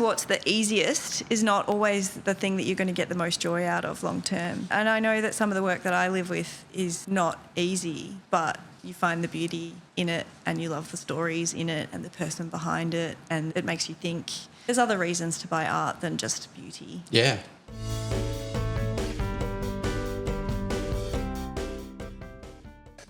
what's the easiest is not always the thing that you're going to get the most joy out of long term. And I know that some of the work that I live with is not easy, but you find the beauty in it and you love the stories in it and the person behind it, and it makes you think there's other reasons to buy art than just beauty. Yeah.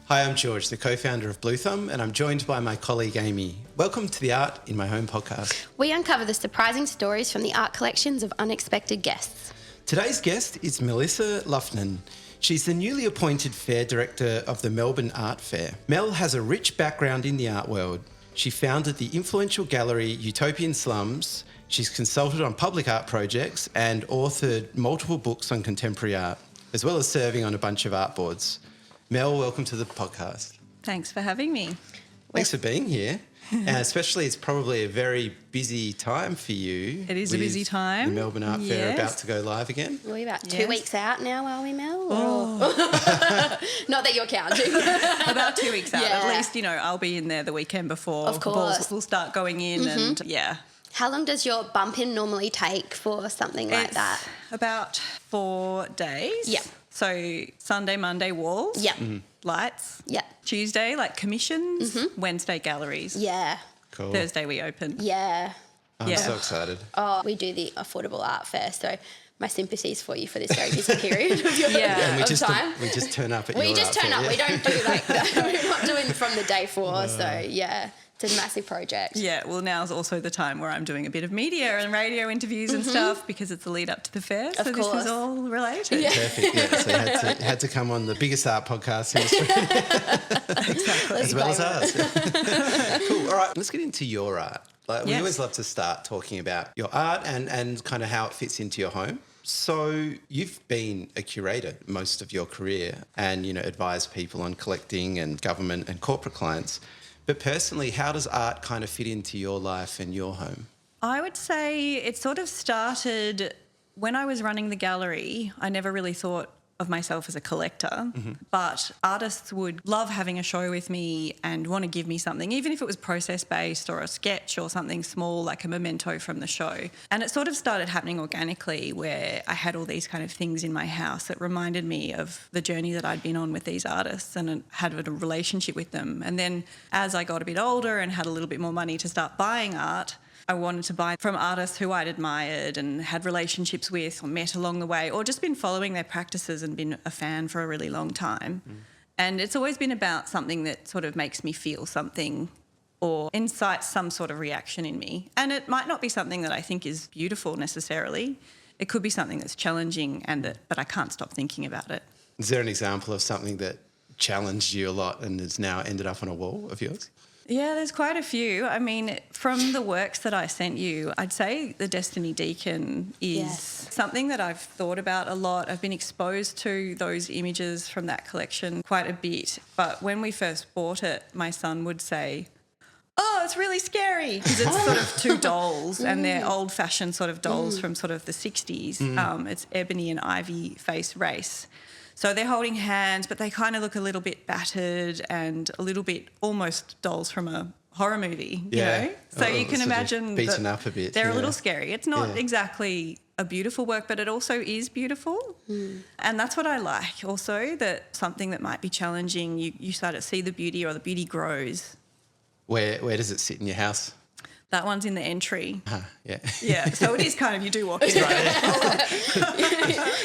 Hi, I'm George, the co-founder of Bluethumb, and I'm joined by my colleague Amy. Welcome to the Art in My Home podcast. We uncover the surprising stories from the art collections of unexpected guests. Today's guest is Melissa Loughnan. She's the newly appointed fair director of the Melbourne Art Fair. Mel has a rich background in the art world. She founded the influential gallery Utopian Slums. She's consulted on public art projects and authored multiple books on contemporary art, as well as serving on a bunch of art boards. Mel, welcome to the podcast. Thanks for having me. Thanks for being here. And especially it's probably a very busy time for you. It is a busy time. The Melbourne Art Fair about to go live again. We're about 2 weeks out now, are we, Mel? Oh. Not that you're counting. About 2 weeks out. Yeah. At least, I'll be in there the weekend before. Of course. Balls will start going in and yeah. How long does your bump in normally take for something like that? About 4 days. Yeah. So Sunday, Monday, walls. Yeah. Lights. Yeah. Tuesday, commissions. Wednesday, galleries. Yeah. Cool. Thursday, we open. Yeah. I'm so excited. Oh, we do the affordable art fair, so my sympathies for you for this very busy period of your And we of just time. we just turn up at We your just art turn fair, up. yeah. We don't do like that. We're not doing from the day four. So yeah, it's a massive project. Yeah, well, now's also the time where I'm doing a bit of media and radio interviews and stuff because it's the lead up to the fair. So course. this is all related. Yeah. Perfect. Yeah. So you had to come on the biggest art podcast in Australia, Exactly. as well as ours. Cool. All right, let's get into your art. We Yes. always love to start talking about your art and kind of how it fits into your home. So you've been a curator most of your career and, advised people on collecting and government and corporate clients. But personally, how does art kind of fit into your life and your home? I would say it sort of started when I was running the gallery. I never really thought of myself as a collector, but artists would love having a show with me and want to give me something, even if it was process-based or a sketch or something small like a memento from the show. And it sort of started happening organically where I had all these kind of things in my house that reminded me of the journey that I'd been on with these artists and had a relationship with them. And then as I got a bit older and had a little bit more money to start buying art, I wanted to buy from artists who I'd admired and had relationships with or met along the way, or just been following their practices and been a fan for a really long time. And it's always been about something that sort of makes me feel something or incites some sort of reaction in me. And it might not be something that I think is beautiful necessarily. It could be something that's challenging but I can't stop thinking about it. Is there an example of something that challenged you a lot and has now ended up on a wall of yours? Yeah, there's quite a few. I mean, from the works that I sent you, I'd say the Destiny Deacon is something that I've thought about a lot. I've been exposed to those images from that collection quite a bit. But when we first bought it, my son would say, "Oh, it's really scary," because it's sort of two dolls and they're old-fashioned sort of dolls from sort of the 60s. It's Ebony and Ivy face race. So they're holding hands, but they kind of look a little bit battered and a little bit almost dolls from a horror movie, you know? So you can imagine beaten up a bit. They're a little scary. It's not exactly a beautiful work, but it also is beautiful. And that's what I like also, that something that might be challenging, you start to see the beauty or the beauty grows. Where does it sit in your house? That one's in the entry. Yeah. Yeah, so it is kind of, you do walk in.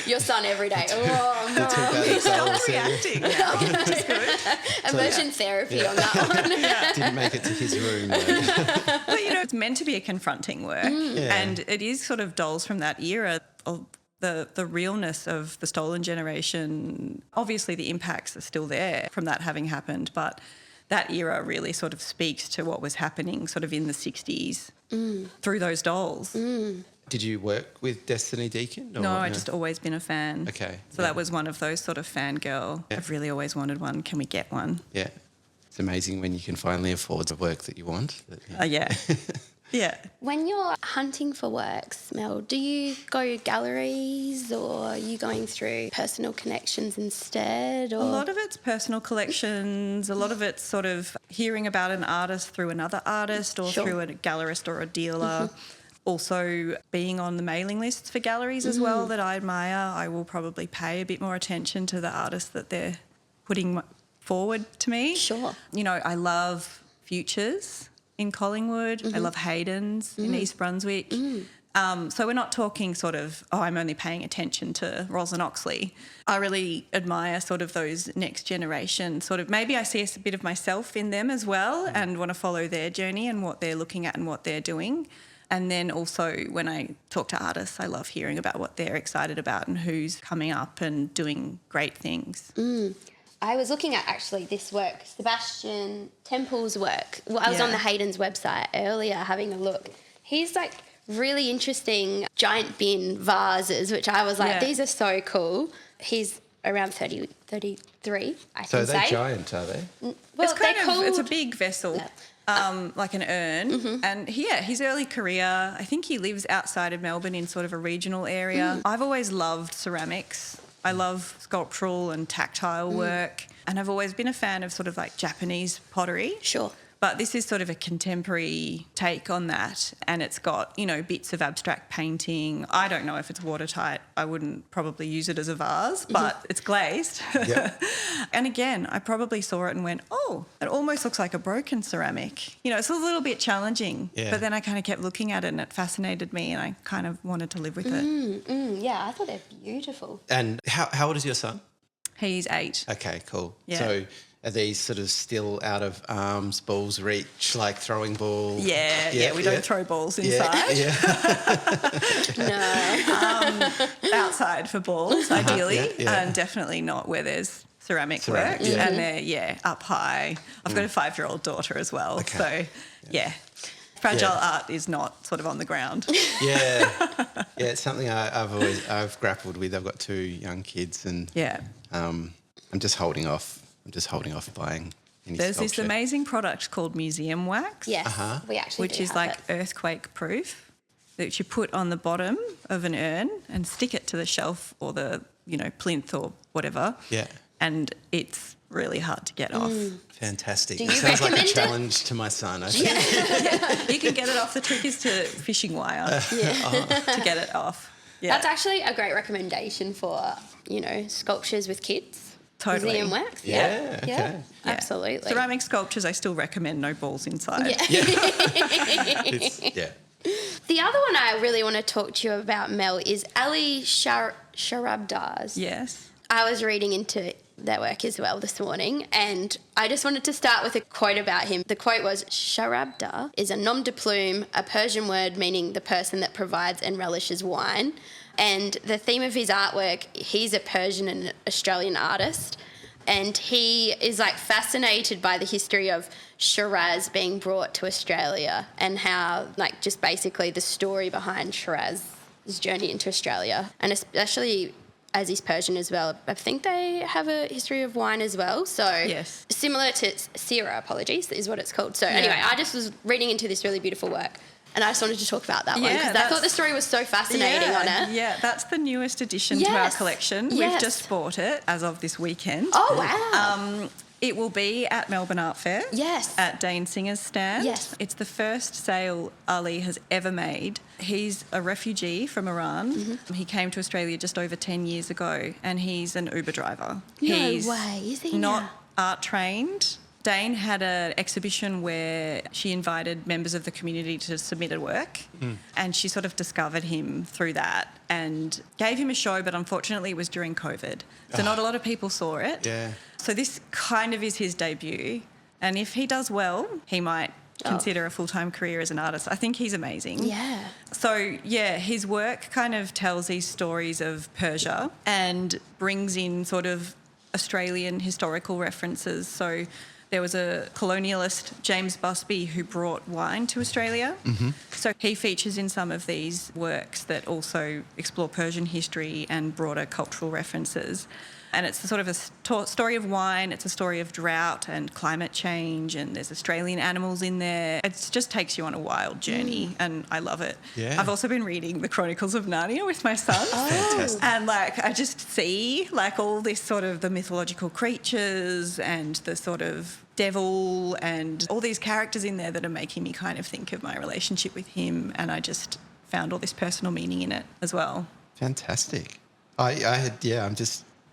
Your son every day. Oh, no. He's not reacting now, which is good. Immersion therapy on that one. Didn't make it to his room. Though. But, it's meant to be a confronting work and it is sort of dolls from that era of the realness of the stolen generation. Obviously the impacts are still there from that having happened, but that era really sort of speaks to what was happening sort of in the 60s through those dolls. Did you work with Destiny Deacon? No, I've just always been a fan. Okay. So that was one of those sort of fangirl. I've really always wanted one. Can we get one? Yeah. It's amazing when you can finally afford the work that you want. Yeah. Yeah. When you're hunting for works, Mel, do you go galleries or are you going through personal connections instead? Or? A lot of it's personal collections. A lot of it's sort of hearing about an artist through another artist or through a gallerist or a dealer. Also being on the mailing lists for galleries as well that I admire. I will probably pay a bit more attention to the artists that they're putting forward to me. Sure. You know, I love Futures in Collingwood. I love Hayden's in East Brunswick. So we're not talking sort of, I'm only paying attention to Ros and Oxley. I really admire sort of those next generation sort of, maybe I see a bit of myself in them as well and want to follow their journey and what they're looking at and what they're doing. And then also when I talk to artists, I love hearing about what they're excited about and who's coming up and doing great things. I was looking at actually this work, Sebastian Temple's work. Well, I was on the Hayden's website earlier having a look. He's like really interesting giant bin vases, which I was like, these are so cool. He's around 33, I So can say. they're giant, are they? Well, It's a big vessel. Like an urn. And his early career, I think he lives outside of Melbourne in sort of a regional area. I've always loved ceramics. I love sculptural and tactile work. And I've always been a fan of sort of like Japanese pottery. Sure. But this is sort of a contemporary take on that. And it's got, you know, bits of abstract painting. I don't know if it's watertight. I wouldn't probably use it as a vase, but it's glazed. Yep. And again, I probably saw it and went, oh, it almost looks like a broken ceramic. You know, it's a little bit challenging. Yeah. But then I kind of kept looking at it and it fascinated me and I kind of wanted to live with it. Yeah, I thought they're beautiful. And how old is your son? He's 8. Okay, cool. Yeah. So are these sort of still out of arms, balls reach, like throwing ball? Yeah, we don't throw balls inside. No. Outside for balls, ideally, yeah. and definitely not where there's ceramic Ceramic, work. yeah. And they're, up high. I've got a 5-year-old daughter as well. Okay. So, fragile art is not sort of on the ground. Yeah, it's something I've grappled with. I've got 2 young kids, and I'm just holding off. Buying any There's sculpture. this amazing product called museum wax. Yes, we actually which do is have like it. earthquake proof, that you put on the bottom of an urn and stick it to the shelf or the, plinth or whatever. Yeah. And it's really hard to get off. Fantastic. Do It you sounds like a recommend it? challenge to my son, I think. You can get it off. The trick is to fishing wire to get it off. Yeah. That's actually a great recommendation for, sculptures with kids. Totally. Museum wax. Yeah, okay. Yeah, absolutely. Ceramic sculptures, I still recommend no balls inside. Yeah. Yeah. The other one I really want to talk to you about, Mel, is Ali Sharabdar's. Yes. I was reading into their work as well this morning, and I just wanted to start with a quote about him. The quote was, Sharabdar is a nom de plume, a Persian word meaning the person that provides and relishes wine. And the theme of his artwork, he's a Persian and Australian artist, and he is fascinated by the history of Shiraz being brought to Australia and how just basically the story behind Shiraz's journey into Australia, and especially as he's Persian as well. I think they have a history of wine as well. So yes. Similar to Syrah, apologies, is what it's called. So anyway, I just was reading into this really beautiful work. And I just wanted to talk about that one because I thought the story was so fascinating on it. Yeah, that's the newest addition to our collection. Yes. We've just bought it as of this weekend. Oh, wow. It will be at Melbourne Art Fair. Yes. At Dane Singer's stand. Yes. It's the first sale Ali has ever made. He's a refugee from Iran. Mm-hmm. He came to Australia just over 10 years ago and he's an Uber driver. No He's way, is he not now? art trained. Dane had an exhibition where she invited members of the community to submit a work and she sort of discovered him through that and gave him a show, but unfortunately it was during COVID. So not a lot of people saw it. Yeah. So this kind of is his debut, and if he does well, he might consider a full-time career as an artist. I think he's amazing. Yeah. So, his work kind of tells these stories of Persia and brings in sort of Australian historical references. So there was a colonialist, James Busby, who brought wine to Australia. Mm-hmm. So he features in some of these works that also explore Persian history and broader cultural references. And it's sort of a story of wine, it's a story of drought and climate change, and there's Australian animals in there. It just takes you on a wild journey, and I love it. Yeah. I've also been reading The Chronicles of Narnia with my son. Fantastic. And, I just see, all this sort of the mythological creatures and the sort of devil and all these characters in there that are making me kind of think of my relationship with him, and I just found all this personal meaning in it as well. Fantastic. I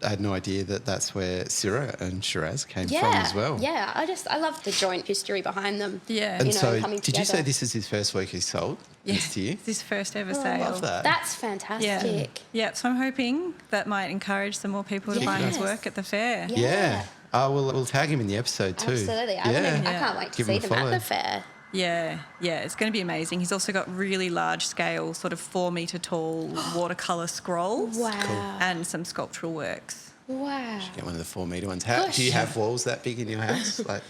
had no idea that that's where Syrah and Shiraz came from as well. Yeah, I love the joint history behind them. Yeah. And so, coming did you together. say this is his first work he sold this year? It's his first ever I sale. love that. That's fantastic. Yeah, so I'm hoping that might encourage some more people to buy his Yes. work at the fair. Yeah. We'll tag him in the episode too. Absolutely. I can't wait to Give see him a them at follow. the fair. Yeah, it's going to be amazing. He's also got really large scale, sort of 4 metre tall watercolour scrolls Wow. and some sculptural works. Wow. Get one of the 4 metre ones. Gosh. Do you have walls that big in your house? Like,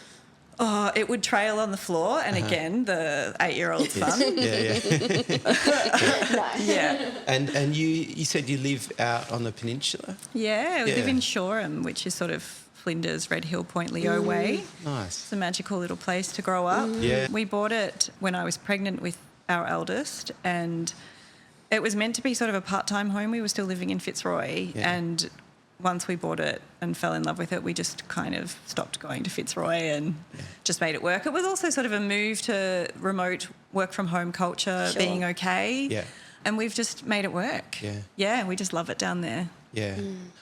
Oh, it would trail on the floor, and again, the 8-year-old son. Yeah. And you said you live out on the peninsula? Yeah, we live Yeah. in Shoreham, which is sort of Flinders, Red Hill, Point Leo way. Nice. It's a magical little place to grow up. Yeah. We bought it when I was pregnant with our eldest, and it was meant to be sort of a part-time home. We were still living in Fitzroy, and once we bought it and fell in love with it, we just kind of stopped going to Fitzroy and just made it work. It was also sort of a move to remote work from home culture being okay. Yeah. And we've just made it work. Yeah. Yeah, we just love it down there. Yeah.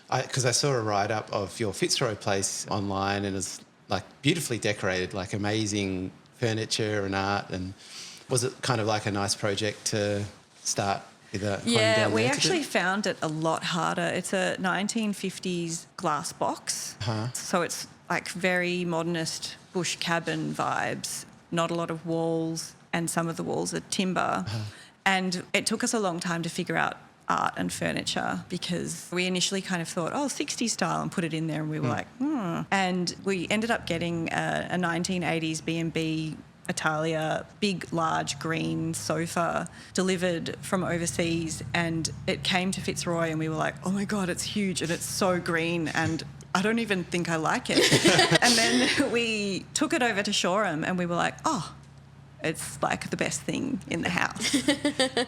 Because I saw a write-up of your Fitzroy place online, and it's like beautifully decorated, like amazing furniture and art. And was it kind of like a nice project to start with a home Yeah, down we there to actually do? found it a lot harder. It's a 1950s glass box. So it's like very modernist bush cabin vibes, not a lot of walls, and some of the walls are timber. And it took us a long time to figure out art and furniture, because we initially kind of thought, 60s style, and put it in there, and we were like, And we ended up getting a 1980s B&B Italia, big, large green sofa delivered from overseas, and it came to Fitzroy, and we were like, oh my God, it's huge and it's so green, and I don't even think I like it. And then we took it over to Shoreham, and we were like, it's like the best thing in the house.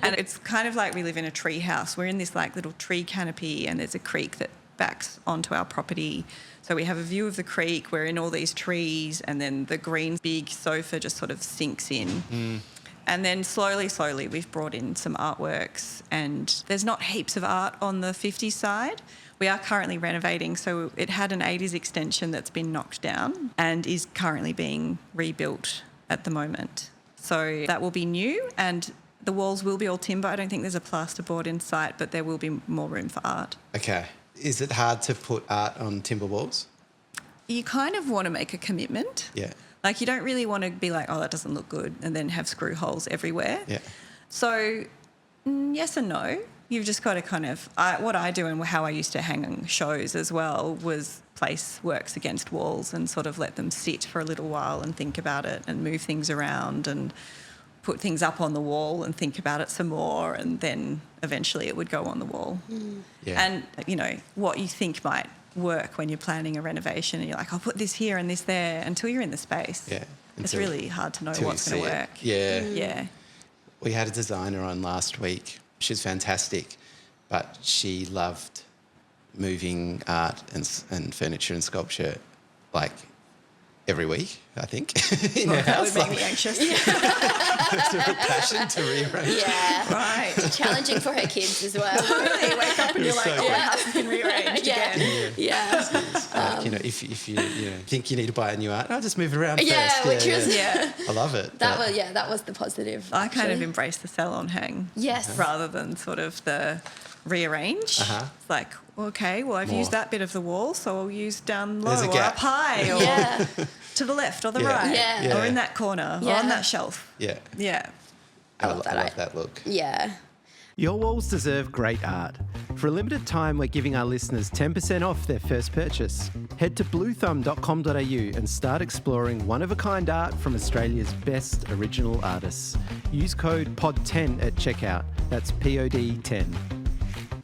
And it's kind of like we live in a tree house. We're in this like little tree canopy, and there's a creek that backs onto our property. So we have a view of the creek, we're in all these trees, and then the green big sofa just sort of sinks in. And then slowly we've brought in some artworks, and there's not heaps of art on the 50s side. We are currently renovating, so it had an 80s extension that's been knocked down and is currently being rebuilt at the moment. So that will be new, and the walls will be all timber. I don't think there's a plasterboard in sight, but there will be more room for art. Okay. Is it hard to put art on timber walls? You kind of want to make a commitment. Yeah. Like, you don't really want to be like, that doesn't look good, and then have screw holes everywhere. Yeah. So yes and no. You've just got to kind of... what I do and how I used to hang shows as well was place works against walls and sort of let them sit for a little while and think about it and move things around and put things up on the wall and think about it some more, and then eventually it would go on the wall. Yeah. And, what you think might work when you're planning a renovation, and you're like, I'll put this here and this there, until you're in the space. Yeah. It's really hard to know what's going to work. Yeah. Yeah. We had a designer on last week. She's fantastic, but she loved moving art and furniture and sculpture like every week, I think. in her That would house. make me anxious. It's a real passion to rearrange. Yeah. Right. Challenging for her kids as well. You wake up and you're like, so my house has been rearranged again. Yeah. Like, if you think you need to buy a new art, just move it around Yeah, first. which was- Yeah. I love it. That was the positive. I kind of actually. embrace the sell on hang. Yes. Rather than sort of the rearrange. It's like, okay, well, I've More. used that bit of the wall, so I'll use down low There's a or gap. up high or Yeah. to the left or the Yeah. right Yeah. or in that corner or Yeah. on that shelf. Yeah. Yeah. I love that. I love that look. Yeah. Your walls deserve great art. For a limited time, we're giving our listeners 10% off their first purchase. Head to bluethumb.com.au and start exploring one-of-a-kind art from Australia's best original artists. Use code POD10 at checkout. That's POD10.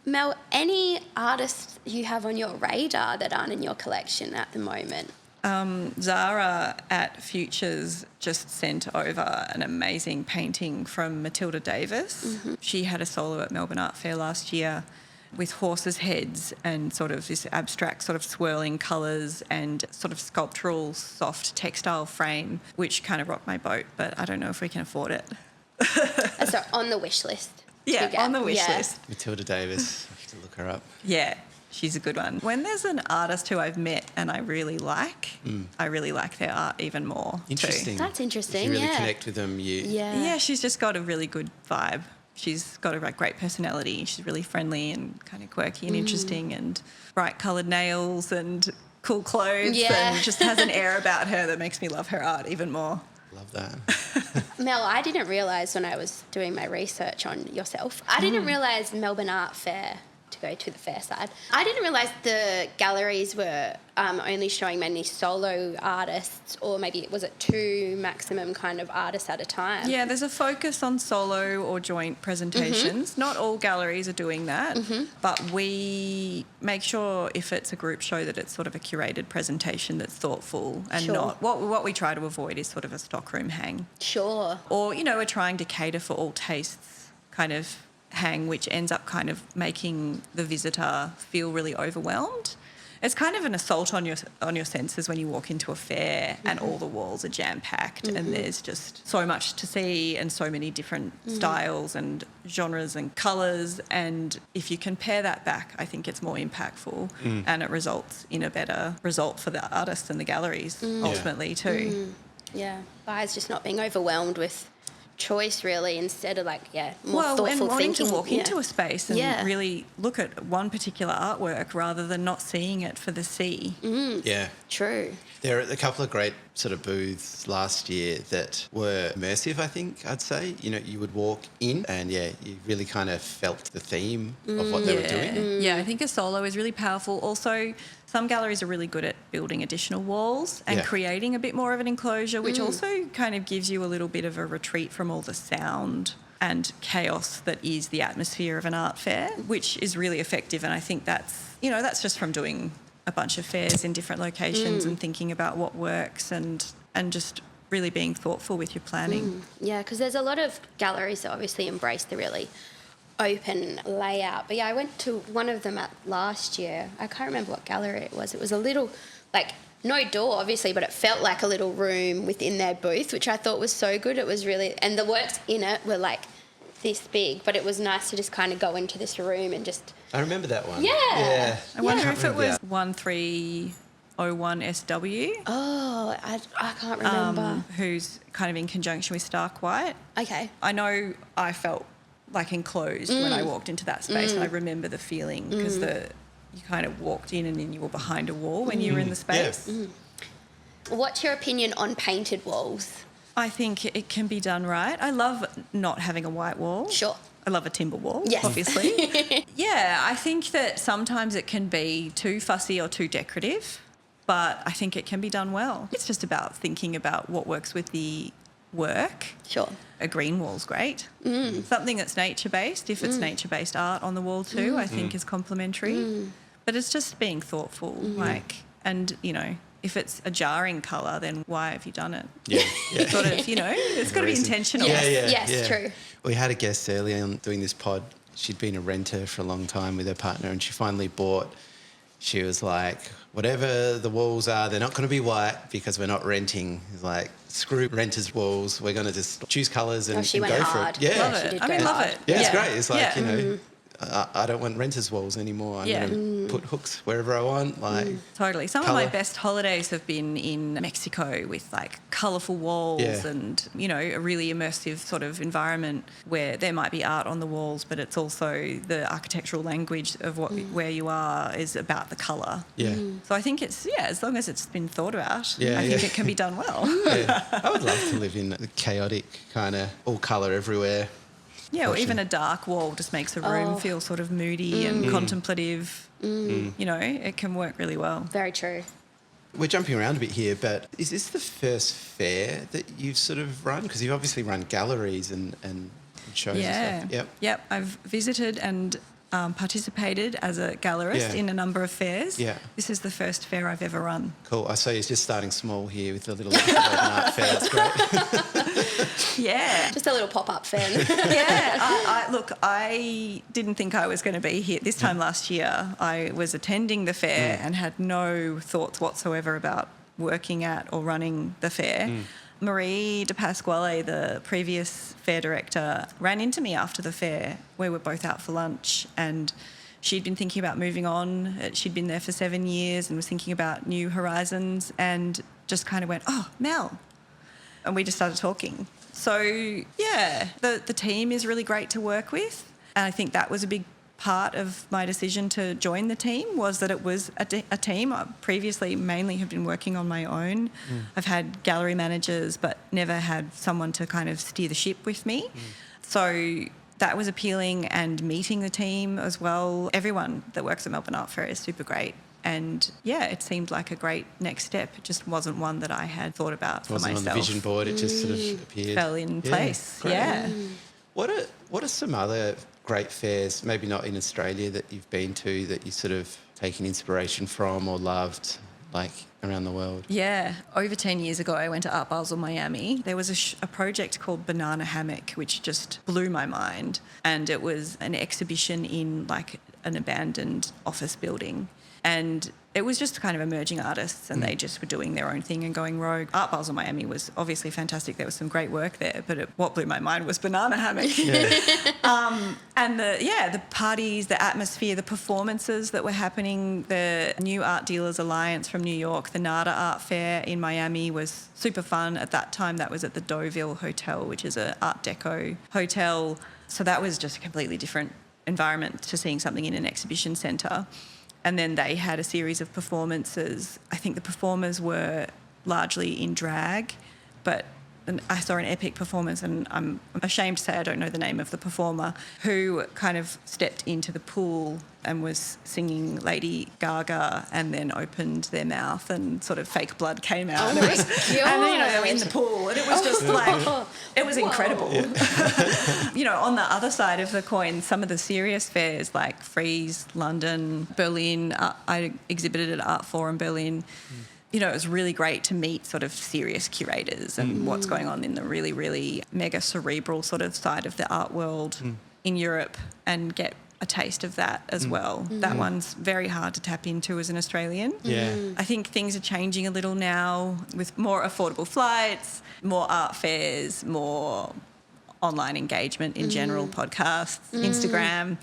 Mel, any artists you have on your radar that aren't in your collection at the moment? Zara at Futures just sent over an amazing painting from Matilda Davis. She had a solo at Melbourne Art Fair last year with horses' heads and sort of this abstract sort of swirling colours and sort of sculptural soft textile frame, which kind of rocked my boat, but I don't know if we can afford it. So on the wish list. Yeah, get. on the wish Yeah. list. Matilda Davis. I have to look her up. Yeah, she's a good one. When there's an artist who I've met and I really like their art even more. Interesting. That's interesting, If you really yeah. connect with them, Yeah, she's just got a really good vibe. She's got a great personality. She's really friendly and kind of quirky and interesting, and bright coloured nails and cool clothes, and just has an air about her that makes me love her art even more. love that. Mel, I didn't realise when I was doing my research on yourself, I didn't realise Melbourne Art Fair, to go to the fair side, I didn't realise the galleries were only showing mainly solo artists, or maybe was it 2 maximum kind of artists at a time? Yeah, there's a focus on solo or joint presentations. Not all galleries are doing that, but we make sure if it's a group show that it's sort of a curated presentation that's thoughtful and not... What we try to avoid is sort of a stockroom hang. Sure. Or, we're trying to cater for all tastes kind of hang, which ends up kind of making the visitor feel really overwhelmed. It's kind of an assault on your senses when you walk into a fair and all the walls are jam-packed and there's just so much to see and so many different styles and genres and colours, and if you compare that back, I think it's more impactful and it results in a better result for the artists and the galleries ultimately too. Yeah, guys just not being overwhelmed with choice really, instead of more thoughtful and wanting thinking. to walk into a space and Yeah. really look at one particular artwork rather than not seeing it for the sea. Yeah. True. There are a couple of great sort of booths last year that were immersive, I think I'd say. You would walk in and, you really kind of felt the theme of what they were doing. Yeah, I think a solo is really powerful. Also, some galleries are really good at building additional walls and creating a bit more of an enclosure, which also kind of gives you a little bit of a retreat from all the sound and chaos that is the atmosphere of an art fair, which is really effective. And I think that's just from doing a bunch of fairs in different locations and thinking about what works and just really being thoughtful with your planning. Yeah, because there's a lot of galleries that obviously embrace the really open layout. But I went to one of them last year. I can't remember what gallery it was. It was a little, no door, obviously, but it felt like a little room within their booth, which I thought was so good. It was really... And the works in it were, this big, but it was nice to just kind of go into this room and just... I remember that one. Yeah. I wonder if it was 1301 SW. Oh, I can't remember. Who's kind of in conjunction with Stark White. Okay. I know I felt enclosed when I walked into that space, and I remember the feeling because you kind of walked in and then you were behind a wall when you were in the space. What's your opinion on painted walls? I think it can be done right. I love not having a white wall. Sure. I love a timber wall, Yes. obviously. Yeah, I think that sometimes it can be too fussy or too decorative, but I think it can be done well. It's just about thinking about what works with the work. Sure. A green wall's great. Something that's nature-based, if it's nature-based art on the wall too, I think is complementary. But it's just being thoughtful, and, if it's a jarring colour, then why have you done it? Yeah. Sort of, it's got to be intentional. Yes, true. We had a guest earlier on doing this pod. She'd been a renter for a long time with her partner, and she finally bought... She was like, whatever the walls are, they're not going to be white because we're not renting. It's like, screw renters' walls. We're going to just choose colours and, She and went go hard. for it. Yeah. Love it. I mean, love it. Yeah, it's great. It's like, Yeah. I don't want renters' walls anymore. I'm going to put hooks wherever I want. Totally. Some colour. of my best holidays have been in Mexico with colourful walls and, a really immersive sort of environment where there might be art on the walls, but it's also the architectural language of where you are is about the colour. Yeah. So I think it's, as long as it's been thought about, Yeah, I think it can be done well. Yeah. I would love to live in a chaotic kind of all colour everywhere. Yeah, or even a dark wall just makes a room feel sort of moody and contemplative. It can work really well. Very true. We're jumping around a bit here, but is this the first fair that you've sort of run? Because you've obviously run galleries and shows and stuff. Yep. I've visited and participated as a gallerist in a number of fairs. Yeah. This is the first fair I've ever run. Cool. I saw you're just starting small here with the little Melbourne Art Fair. That's great. Yeah. Just a little pop-up fair. I didn't think I was going to be here. This time last year, I was attending the fair and had no thoughts whatsoever about working at or running the fair. Marie de Pasquale, the previous fair director, ran into me after the fair. We were both out for lunch and she'd been thinking about moving on. She'd been there for 7 years and was thinking about new horizons and just kind of went, oh, Mel. And we just started talking. So, yeah, the team is really great to work with. And I think that was a big part of my decision to join the team, was that it was a team. I previously mainly have been working on my own. I've had gallery managers but never had someone to kind of steer the ship with me. So that was appealing, and meeting the team as well. Everyone that works at Melbourne Art Fair is super great. And, yeah, it seemed like a great next step. It just wasn't one that I had thought about for myself. It wasn't on the vision board, it just sort of appeared. Fell in place, great. yeah. What are some other great fairs, maybe not in Australia, that you've been to that you sort of taken inspiration from or loved, like around the world? Yeah, over 10 years ago I went to Art Basel Miami. There was a project called Banana Hammock which just blew my mind, and it was an exhibition in like an abandoned office building. And it was just kind of emerging artists, and they just were doing their own thing and going rogue. Art Basel Miami was obviously fantastic. There was some great work there, but what blew my mind was Banana Hammock. And the parties, the atmosphere, the performances that were happening. The New Art Dealers Alliance from New York, the NADA Art Fair in Miami was super fun. At that time, that was at the Deauville Hotel, which is an Art Deco hotel. So that was just a completely different environment to seeing something in an exhibition centre. And then they had a series of performances. I think the performers were largely in drag, but I saw an epic performance, and I'm ashamed to say I don't know the name of the performer, who kind of stepped into the pool and was singing Lady Gaga, and then opened their mouth and sort of fake blood came out. Oh my God. And they were in the pool, and it was just like, it was incredible. Yeah. On the other side of the coin, some of the serious fairs like Frieze, London, Berlin, I exhibited at Art Forum Berlin. It was really great to meet sort of serious curators and what's going on in the really, really mega cerebral sort of side of the art world in Europe, and get a taste of that as well. That one's very hard to tap into as an Australian. Yeah. I think things are changing a little now with more affordable flights, more art fairs, more online engagement in general, podcasts, Instagram.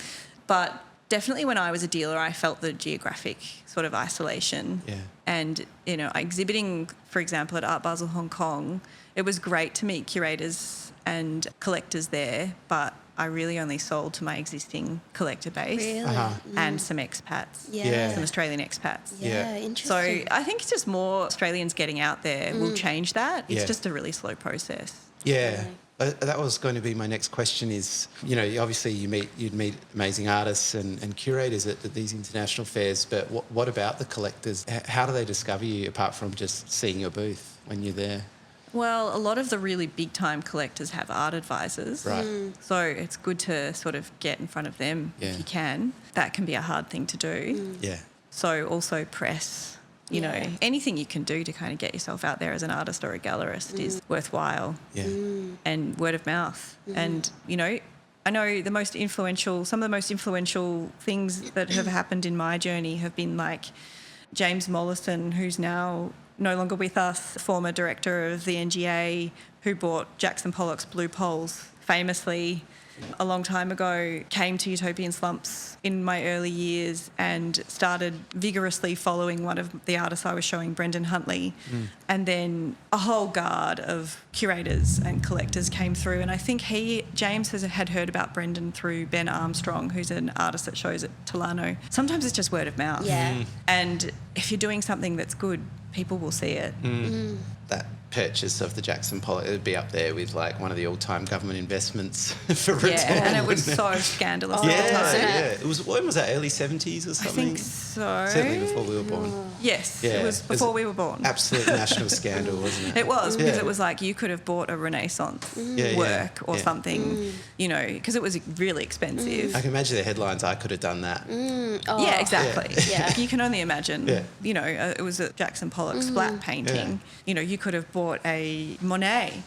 But definitely when I was a dealer, I felt the geographic sort of isolation. Yeah. And, exhibiting, for example, at Art Basel Hong Kong, it was great to meet curators and collectors there, but I really only sold to my existing collector base. Really? And some expats, Yeah. some Australian expats. Yeah, Yeah. interesting. So I think it's just more Australians getting out there will change that. It's Yeah. just a really slow process. Yeah. That was going to be my next question is, obviously you'd meet amazing artists and curators at these international fairs, but what about the collectors? How do they discover you apart from just seeing your booth when you're there? Well, a lot of the really big-time collectors have art advisors. Right. So it's good to sort of get in front of them if you can. That can be a hard thing to do. Yeah. So also press, anything you can do to kind of get yourself out there as an artist or a gallerist is worthwhile. Yeah. And word of mouth. And, I know some of the most influential things that have happened in my journey have been like James Mollison, who's now no longer with us, former director of the NGA, who bought Jackson Pollock's Blue Poles famously a long time ago, came to Utopian Slums in my early years and started vigorously following one of the artists I was showing, Brendan Huntley. And then a whole guard of curators and collectors came through. And I think James had heard about Brendan through Ben Armstrong, who's an artist that shows at Tolano. Sometimes it's just word of mouth. Yeah. And if you're doing something that's good, people will see it. That purchase of the Jackson Pollock, it would be up there with like one of the all-time government investments for return. Yeah, and it was so scandalous at the Yeah, time. yeah. It was, when was that, early 70s or I something? think so. Certainly before we were born. Yes, Yeah. it was before we were born. Absolute national scandal, wasn't it? It was, because Yeah. it was like you could have bought a Renaissance Yeah, work or yeah. something, because it was really expensive. I can imagine the headlines, I could have done that. Yeah, exactly. Yeah. You can only imagine, Yeah. it was a Jackson Pollock splat painting. You could have bought a Monet.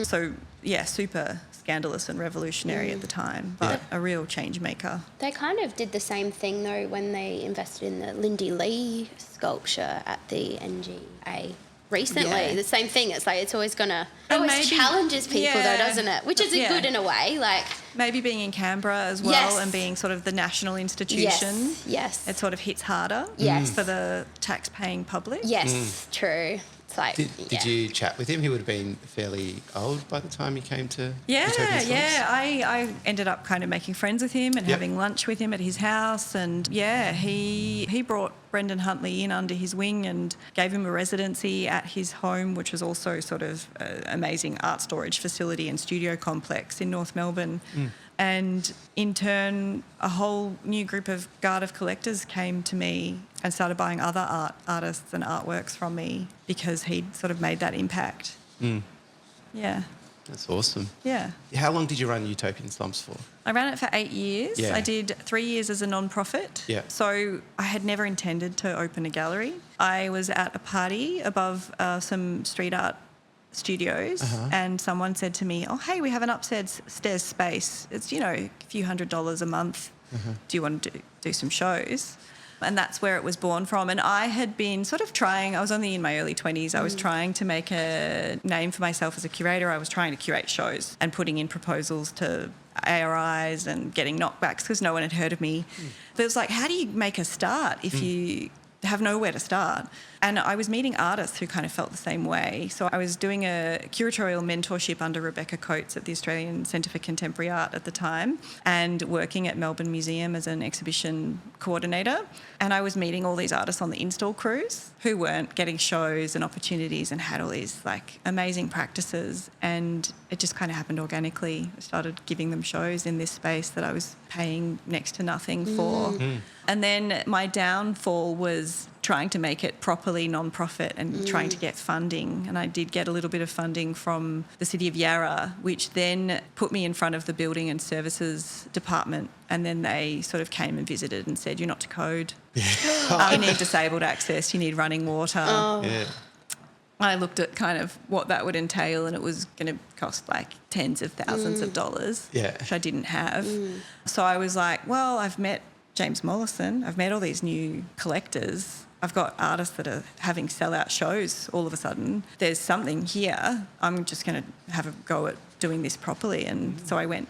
So, yeah, super scandalous and revolutionary at the time, but a real change maker. They kind of did the same thing, though, when they invested in the Lindy Lee sculpture at the NGA recently. Yeah. The same thing. It's like it's always gonna And always maybe- challenges people yeah. though, doesn't it? Which is Yeah. good in a way. Like Maybe being in Canberra as well Yes. and being sort of the national institution. Yes. It sort of hits harder Yes. for the tax-paying public. Yes, true. It's like Did you chat with him? He would have been fairly old by the time he came to Yeah, Utopian Slums. yeah. I ended up kind of making friends with him and Yep. having lunch with him at his house. And yeah, he brought Brendan Huntley in under his wing and gave him a residency at his home, which was also sort of an amazing art storage facility and studio complex in North Melbourne. And in turn, a whole new group of guard of collectors came to me and started buying other artists and artworks from me because he'd sort of made that impact. Yeah, That's awesome. yeah. How long did you run Utopian Slums for? I ran it for 8 years. Yeah. I did 3 years as a non-profit. Yeah. So I had never intended to open a gallery. I was at a party above some street art studios and someone said to me, oh, hey, we have an upstairs space. It's, a few $100s a month. Do you want to do some shows? And that's where it was born from. And I had been sort of trying, I was only in my early 20s, I was trying to make a name for myself as a curator. I was trying to curate shows and putting in proposals to ARIs and getting knockbacks because no one had heard of me. But it was like, how do you make a start if you have nowhere to start? And I was meeting artists who kind of felt the same way. So I was doing a curatorial mentorship under Rebecca Coates at the Australian Centre for Contemporary Art at the time and working at Melbourne Museum as an exhibition coordinator. And I was meeting all these artists on the install crews who weren't getting shows and opportunities and had all these like amazing practices. And it just kind of happened organically. I started giving them shows in this space that I was paying next to nothing for. And then my downfall was trying to make it properly non-profit and trying to get funding. And I did get a little bit of funding from the City of Yarra, which then put me in front of the Building and Services Department. And then they sort of came and visited and said, you're not to code. You need disabled access, you need running water. Yeah. I looked at kind of what that would entail and it was going to cost like tens of thousands of dollars, which I didn't have. So I was like, well, I've met James Mollison, I've met all these new collectors, I've got artists that are having sellout shows all of a sudden. There's something here. I'm just going to have a go at doing this properly. And so I went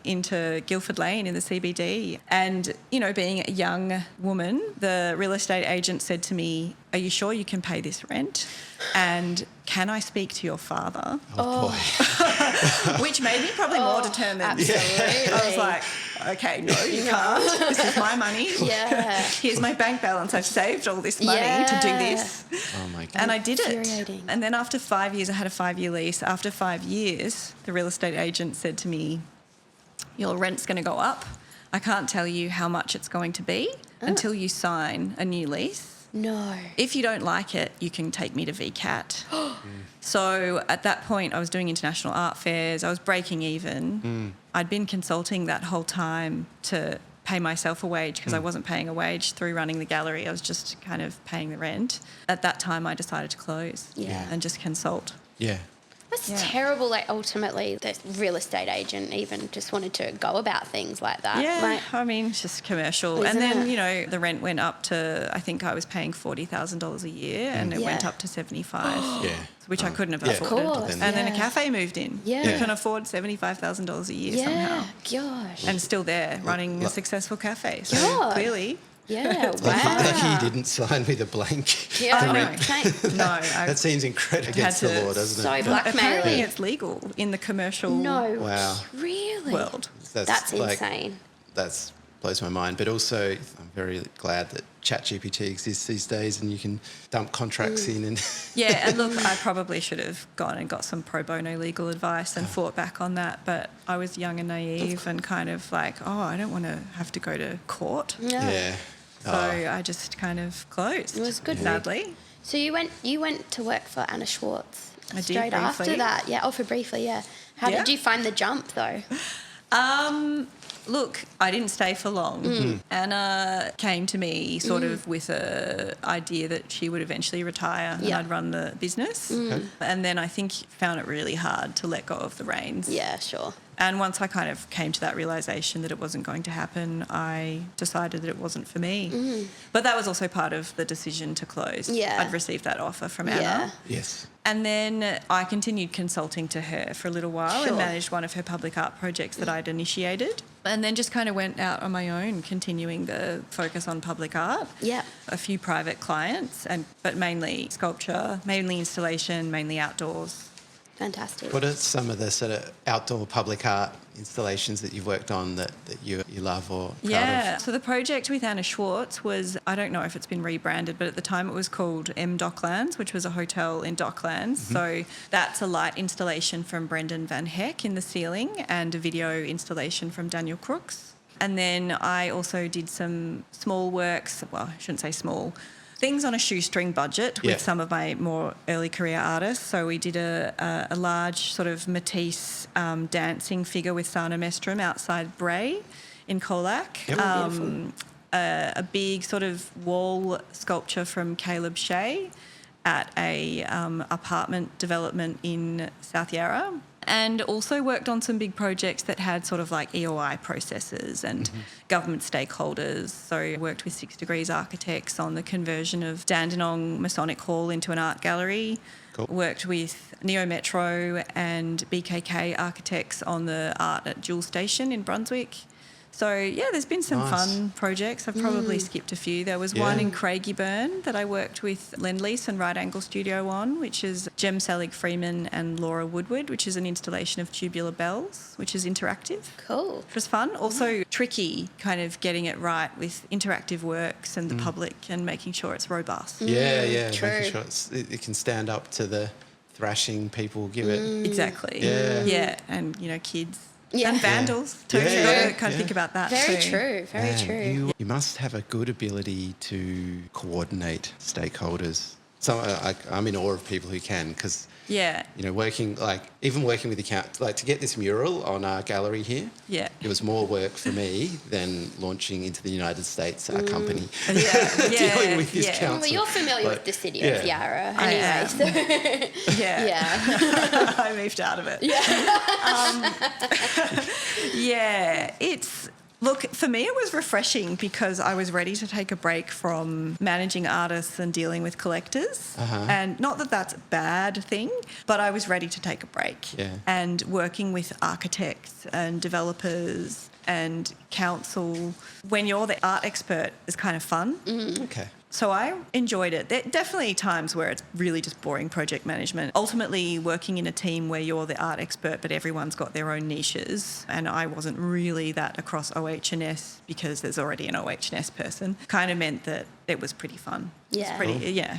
into Guildford Lane in the CBD. And, being a young woman, the real estate agent said to me, are you sure you can pay this rent? And can I speak to your father? Oh, boy. Which made me probably more determined. Absolutely. I was like, okay, no, you can't. This is my money. Yeah. Here's my bank balance. I've saved all this money to do this. Oh, my God. And I did it. Infuriating. And then after 5 years, I had a 5-year lease. After 5 years, the real estate agent said to me, your rent's going to go up. I can't tell you how much it's going to be until you sign a new lease. No. If you don't like it, you can take me to VCAT. So at that point, I was doing international art fairs. I was breaking even. I'd been consulting that whole time to pay myself a wage because I wasn't paying a wage through running the gallery. I was just kind of paying the rent. At that time, I decided to close and just consult. Yeah. That's terrible. Like ultimately, the real estate agent even just wanted to go about things like that. Yeah, Like, I mean, it's just commercial. Isn't And then, it? the rent went up to, I think I was paying $40,000 a year and it went Yeah. up to 75, Yeah. which I couldn't have Yeah. afforded. Of course, And then a yeah. cafe moved in. Yeah. You can afford $75,000 a year somehow. Gosh. And still there running a successful cafe. So God. clearly, Yeah. Wow. Like you didn't sign with a blank. Yeah. I know. Thank- no. I That seems incredible against the to- law, doesn't So it? apparently blackmailing. it's legal in the commercial No. Wow. Really? world. That's like- insane. That's blows my mind. But also, I'm very glad that ChatGPT exists these days, and you can dump contracts in. And Yeah, and look, I probably should have gone and got some pro bono legal advice and fought back on that, but I was young and naive and kind of like, oh, I don't want to have to go to court. No. yeah. So I just kind of closed. It was good. Sadly. So you went to work for Anna Schwartz I did straight after briefly. that. Yeah, for briefly, yeah. How Yeah. did you find the jump though? Look, I didn't stay for long. Anna came to me sort of with a idea that she would eventually retire and Yeah. I'd run the business. And then I think found it really hard to let go of the reins. Yeah, sure. And once I kind of came to that realisation that it wasn't going to happen, I decided that it wasn't for me. But that was also part of the decision to close. Yeah. I'd received that offer from Anna. Yeah. Yes. And then I continued consulting to her for a little while Sure. and managed one of her public art projects that I'd initiated. And then just kind of went out on my own, continuing the focus on public art. Yeah. A few private clients, but mainly sculpture, mainly installation, mainly outdoors. Fantastic. What are some of the sort of outdoor public art installations that you've worked on that you love or proud Yeah. of? So the project with Anna Schwartz was, I don't know if it's been rebranded, but at the time it was called M Docklands, which was a hotel in Docklands. So that's a light installation from Brendan Van Heck in the ceiling and a video installation from Daniel Crooks. And then I also did some small works, well, I shouldn't say small, things on a shoestring budget with some of my more early career artists. So we did a large sort of Matisse dancing figure with Sana Mestrum outside Bray in Colac. Beautiful. A big sort of wall sculpture from Caleb Shea at a apartment development in South Yarra. And also worked on some big projects that had sort of like EOI processes and government stakeholders. So I worked with 6 Degrees Architects on the conversion of Dandenong Masonic Hall into an art gallery. Cool. Worked with Neo Metro and BKK Architects on the art at Jewel Station in Brunswick. So, yeah, there's been some fun projects. I've probably skipped a few. There was one in Craigieburn that I worked with Lend-Lease and Right Angle Studio on, which is Jem Selig Freeman and Laura Woodward, which is an installation of tubular bells, which is interactive. Cool. Which was fun. Also tricky, kind of getting it right with interactive works and the public and making sure it's robust. Yeah, True. making sure it can stand up to the thrashing people give it. Exactly. Yeah. Yeah, and, you know, kids. Yeah. And vandals too. Yeah, You've got to yeah, kind of think about that Very too. true. Very Man, true. You must have a good ability to coordinate stakeholders. So I'm in awe of people who can, because Yeah. you know, working with the count, like to get this mural on our gallery here. Yeah. It was more work for me than launching into the United States our company. Yeah. Dealing with this council. Well, you're familiar with the city of Yarra I anyway. am. So yeah. I moved out of it. Yeah. Look, for me it was refreshing because I was ready to take a break from managing artists and dealing with collectors. And not that that's a bad thing, but I was ready to take a break. Yeah. And working with architects and developers and council, when you're the art expert, is kind of fun. Okay. So I enjoyed it. There are definitely times where it's really just boring project management. Ultimately, working in a team where you're the art expert but everyone's got their own niches, and I wasn't really that across OH&S because there's already an OH&S person, kind of meant that it was pretty fun. Yeah. It's pretty, yeah.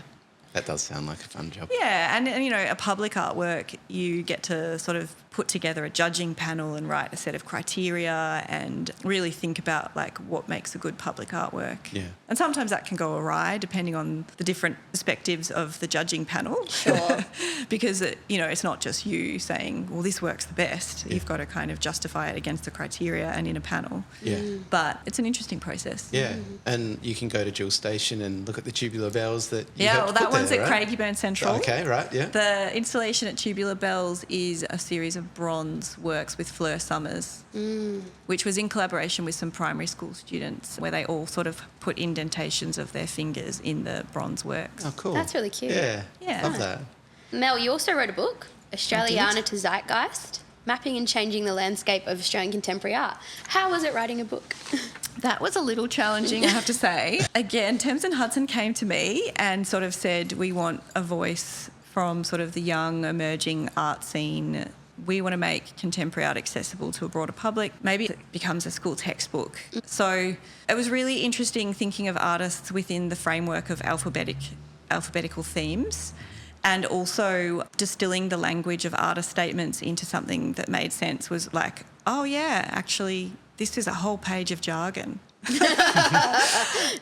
That does sound like a fun job. Yeah, and you know, a public artwork, you get to sort of put together a judging panel and write a set of criteria and really think about like what makes a good public artwork. Yeah. And sometimes that can go awry depending on the different perspectives of the judging panel. Sure. Because it's not just you saying, well, this works the best. You've got to kind of justify it against the criteria and in a panel. Yeah. But it's an interesting process. Yeah. And you can go to Jewel Station and look at the tubular bells that you Yeah, helped well, that put one's there, at right? Craigieburn Central. Okay, right, yeah. The installation at Tubular Bells is a series of bronze works with Fleur Summers, which was in collaboration with some primary school students where they all sort of put indentations of their fingers in the bronze works. Oh, cool. That's really cute. Yeah, Yeah. love that. Mel, you also wrote a book, Australiana to Zeitgeist, Mapping and Changing the Landscape of Australian Contemporary Art. How was it writing a book? That was a little challenging, I have to say. Again, Thames and Hudson came to me and sort of said, we want a voice from sort of the young emerging art scene. We want to make contemporary art accessible to a broader public. Maybe it becomes a school textbook. So it was really interesting thinking of artists within the framework of alphabetical themes, and also distilling the language of artist statements into something that made sense. Was like, oh yeah, actually this is a whole page of jargon.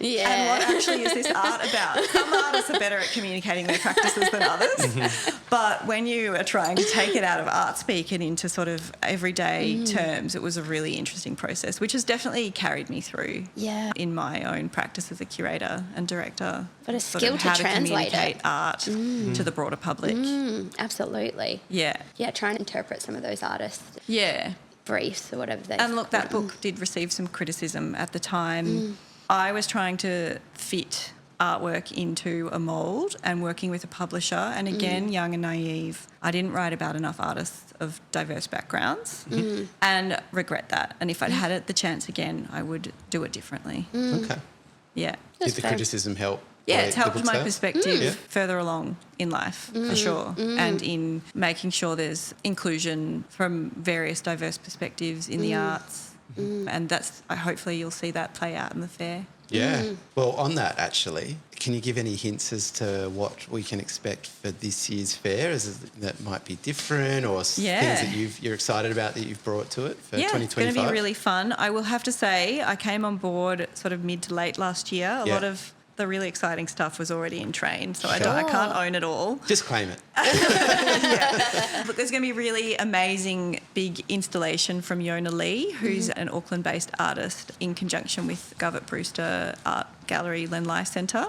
Yeah. And what actually is this art about? Some artists are better at communicating their practices than others. But when you are trying to take it out of art speak and into sort of everyday terms, it was a really interesting process, which has definitely carried me through in my own practice as a curator and director. But a sort skill of to how translate communicate it. art to the broader public. Absolutely. Yeah. Yeah, try and interpret some of those artists. Yeah. briefs or whatever they. And look, that book did receive some criticism at the time. I was trying to fit artwork into a mould and working with a publisher, and again, young and naive, I didn't write about enough artists of diverse backgrounds and regret that. And if I'd had it the chance again, I would do it differently. Okay. Yeah. Did the criticism help? Yeah, it's helped my out? perspective further along in life, for sure, and in making sure there's inclusion from various diverse perspectives in the arts. And that's hopefully you'll see that play out in the fair. Yeah. Well, on that, actually, can you give any hints as to what we can expect for this year's fair? That might be different, or things that you're excited about that you've brought to it for 2025? It's going to be really fun. I will have to say I came on board sort of mid to late last year. A lot of the really exciting stuff was already in train, so I can't own it all. Just claim it. But there's going to be a really amazing big installation from Yona Lee, who's an Auckland-based artist, in conjunction with Govert Brewster Art Gallery Len Lai Centre.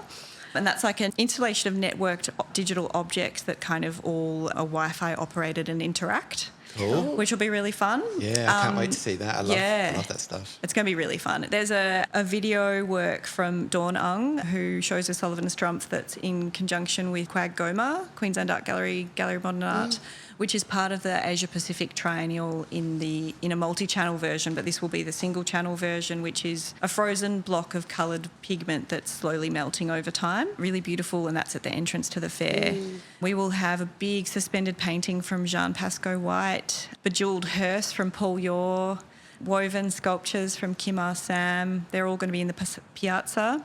And that's like an installation of networked digital objects that kind of all are Wi-Fi operated and interact. Cool. Which will be really fun. Yeah, I can't wait to see that. I love that stuff. It's going to be really fun. There's a video work from Dawn Ung, who shows a Sullivan Strumpf that's in conjunction with Quag Goma, Queensland Art Gallery, Gallery of Modern Art, which is part of the Asia Pacific Triennial in a multi-channel version, but this will be the single-channel version, which is a frozen block of coloured pigment that's slowly melting over time. Really beautiful, and that's at the entrance to the fair. We will have a big suspended painting from Jean Pascoe White, bejewelled hearse from Paul Yor, woven sculptures from Kim R. Sam. They're all going to be in the piazza.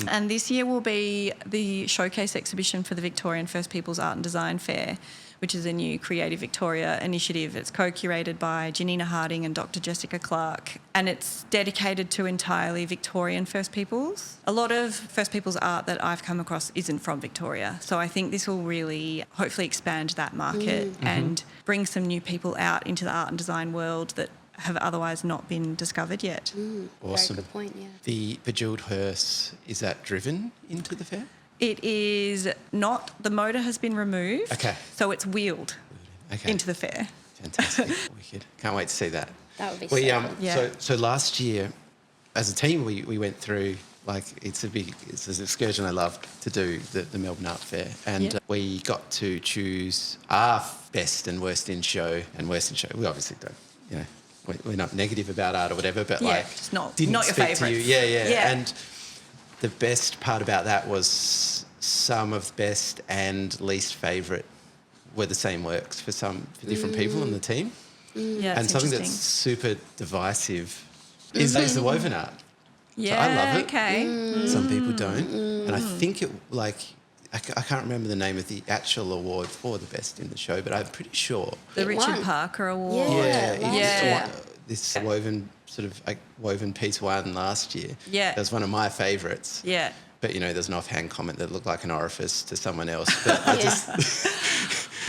And this year will be the showcase exhibition for the Victorian First Peoples Art and Design Fair, which is a new Creative Victoria initiative. It's co-curated by Janina Harding and Dr. Jessica Clark, and it's dedicated to entirely Victorian First Peoples. A lot of First Peoples art that I've come across isn't from Victoria, so I think this will really hopefully expand that market and bring some new people out into the art and design world that have otherwise not been discovered yet. Awesome. Very good point, yeah. The bejewelled hearse, is that driven into the fair? It is not. The motor has been removed. Okay. So it's wheeled into the fair. Fantastic. Wicked. Can't wait to see that. That would be so cool. So last year, as a team, we went through, it's an excursion I love to do, the Melbourne Art Fair. And we got to choose our best and worst in show. We obviously don't, we're not negative about art or whatever, but it's not your favourite. favourites. And the best part about that was some of the best and least favourite were the same works for different people on the team. Yeah, and something that's super divisive is the woven art. Yeah, so I love it. Okay. Some people don't. And I think I can't remember the name of the actual award for the best in the show, but I'm pretty sure. The Richard Parker Award. This woven piece won last year. Yeah. That was one of my favourites. Yeah. But, there's an offhand comment that looked like an orifice to someone else. But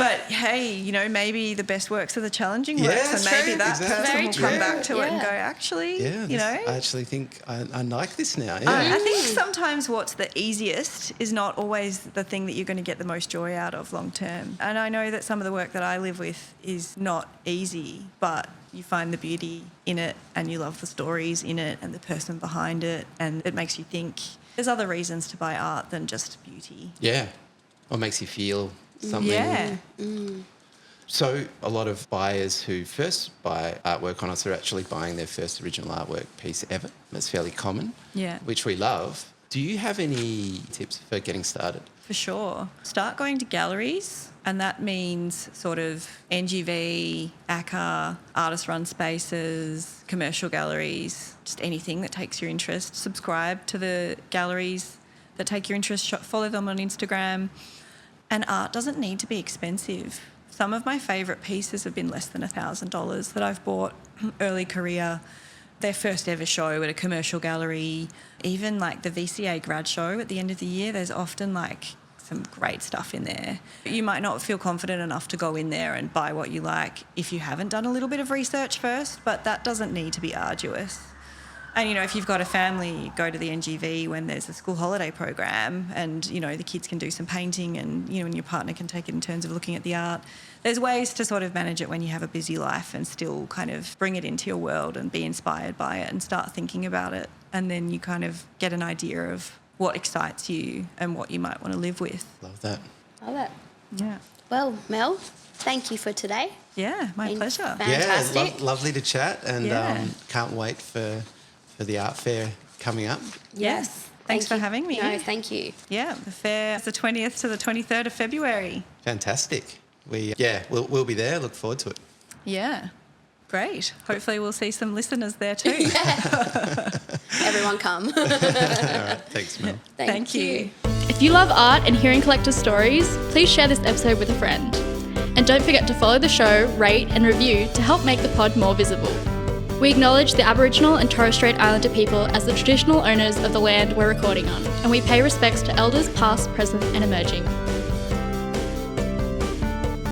But, hey, maybe the best works are the challenging works, and maybe that person will come back to it and go, actually, I actually think I like this now. I think sometimes what's the easiest is not always the thing that you're going to get the most joy out of long term. And I know that some of the work that I live with is not easy, but you find the beauty in it and you love the stories in it and the person behind it, and it makes you think. There's other reasons to buy art than just beauty. Yeah. Or makes you feel something. Yeah. So a lot of buyers who first buy artwork on us are actually buying their first original artwork piece ever. That's fairly common, which we love. Do you have any tips for getting started? For sure. Start going to galleries, and that means sort of NGV, ACCA, artist-run spaces, commercial galleries, just anything that takes your interest. Subscribe to the galleries that take your interest, follow them on Instagram. And art doesn't need to be expensive. Some of my favourite pieces have been less than $1,000 that I've bought early career. Their first ever show at a commercial gallery, even like the VCA grad show at the end of the year, there's often some great stuff in there. You might not feel confident enough to go in there and buy what you like if you haven't done a little bit of research first, but that doesn't need to be arduous. And, you know, if you've got a family, go to the NGV when there's a school holiday program and, you know, the kids can do some painting and, you know, and your partner can take it in terms of looking at the art. There's ways to sort of manage it when you have a busy life and still kind of bring it into your world and be inspired by it and start thinking about it. And then you kind of get an idea of what excites you and what you might want to live with. Love that. Love it. Yeah. Well, Mel, thank you for today. Yeah, my pleasure. Fantastic. Yeah, lovely to chat, and Yeah. can't wait for the art fair coming up. Yes. Thanks for you. having me. No, thank you. Yeah, the fair is the 20th to the 23rd of February. Fantastic. We'll be there. Look forward to it. Yeah, great. Hopefully we'll see some listeners there too. Everyone come. All right. Thanks, Mel. Thank you. If you love art and hearing collectors' stories, please share this episode with a friend. And don't forget to follow the show, rate and review to help make the pod more visible. We acknowledge the Aboriginal and Torres Strait Islander people as the traditional owners of the land we're recording on, and we pay respects to elders past, present and emerging.